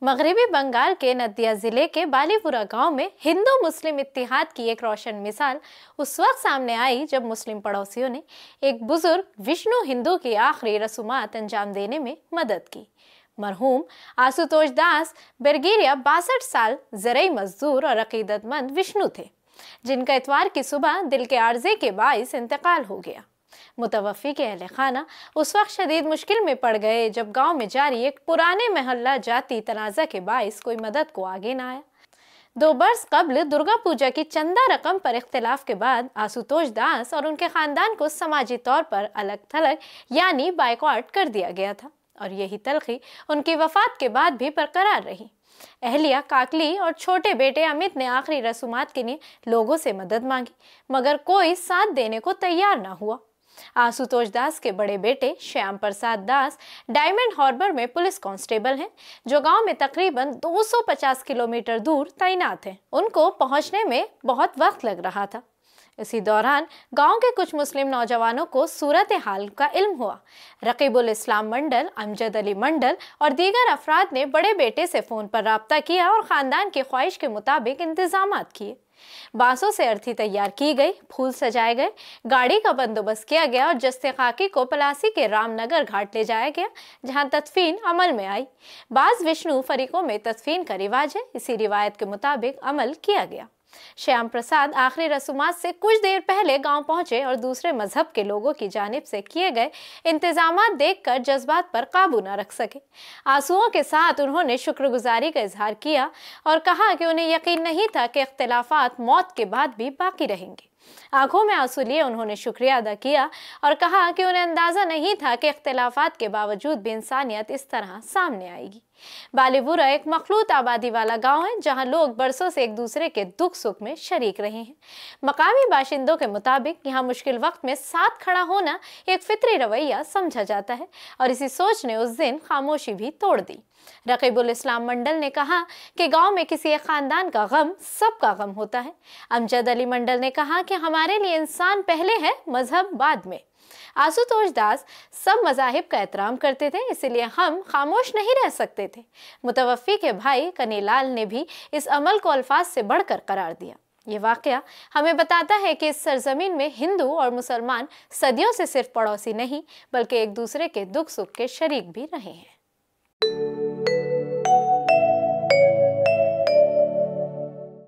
मगरबी बंगाल के नदिया जिले के बालीपुरा गांव में हिंदू मुस्लिम इत्तेहाद की एक रोशन मिसाल उस वक्त सामने आई जब मुस्लिम पड़ोसियों ने एक बुजुर्ग विष्णु हिंदू की आखिरी रसूमात अंजाम देने में मदद की। मरहूम आशुतोष दास बेरगिरिया 62 साल ज़रई मजदूर और अकीदतमंद विष्णु थे, जिनका इतवार की सुबह दिल के आर्जे के बाइस इंतकाल हो गया। मुतवफ़ी के अहले खाना उस वक्त शदीद मुश्किल में पड़ गए जब गांव में जारी एक पुराने महल्ला जाती तनाज़ा के बाइस कोई मदद को आगे न आया। 2 बरस कबल दुर्गा पूजा की चंदा रकम पर इख्तिलाफ के बाद आशुतोष दास और उनके खानदान को समाजी तौर पर अलग थलग यानी बायकॉट कर दिया गया था, और यही तलखी उनकी वफात के बाद भी बरकरार रही। अहलिया काकली और छोटे बेटे अमित ने आखिरी रसूमात के लिए लोगों से मदद मांगी, मगर कोई साथ देने को तैयार ना हुआ। आशुतोष दास के बड़े बेटे श्याम प्रसाद दास डायमंड हार्बर में पुलिस कांस्टेबल हैं, जो गांव में तकरीबन 250 किलोमीटर दूर तैनात हैं। उनको पहुंचने में बहुत वक्त लग रहा था। इसी दौरान गांव के कुछ मुस्लिम नौजवानों को सूरत हाल का इल्म हुआ। रकीबुल इस्लाम मंडल, अमजद अली मंडल और दीगर अफराद ने बड़े बेटे से फ़ोन पर राब्ता किया और ख़ानदान की ख्वाहिश के मुताबिक इंतजामात किए। बांसों से अर्थी तैयार की गई, फूल सजाए गए, गाड़ी का बंदोबस्त किया गया और जस्ते खाकी को पलासी के रामनगर घाट ले जाया गया, जहां तदफीन अमल में आई। बाज़ विष्णु फरीकों में तदफीन का रिवाज है, इसी रिवायत के मुताबिक अमल किया गया। श्याम प्रसाद आखिरी रसूमात से कुछ देर पहले गांव पहुंचे और दूसरे मजहब के लोगों की जानिब से किए गए इंतजामात देखकर जज्बात पर काबू न रख सके। आंसुओं के साथ उन्होंने शुक्रगुजारी का इजहार किया और कहा कि उन्हें यकीन नहीं था कि इख्तिलाफात मौत के बाद भी बाकी रहेंगे। आंखों में आंसू लिए उन्होंने शुक्रिया अदा किया और कहा कि उन्हें अंदाजा नहीं था कि इख्तिलाफात के बावजूद भी इंसानियत इस तरह सामने आएगी। बालीपुरा एक मखलूत आबादी वाला गांव है, जहां लोग बरसों से एक दूसरे के दुख सुख में शरीक रहे हैं। मकामी बाशिंदों के मुताबिक यहां मुश्किल वक्त में साथ खड़ा होना एक फितरी रवैया समझा जाता है, और इसी सोच ने उस दिन खामोशी भी तोड़ दी। रकीबुल इस्लाम मंडल ने कहा कि गांव में किसी एक खानदान का गम सबका गम होता है। अमजद अली मंडल ने कहा कि हमारे लिए इंसान पहले है, मजहब बाद में। आशुतोष दास सब मजाहिब का एहतराम करते थे, इसलिए हम खामोश नहीं रह सकते थे। मुतवफ़ी के भाई कनीलाल ने भी इस अमल को अल्फाज से बढ़कर करार दिया। ये वाक़या हमें बताता है कि इस सरजमीन में हिंदू और मुसलमान सदियों से सिर्फ पड़ोसी नहीं, बल्कि एक दूसरे के दुख सुख के शरीक भी रहे हैं।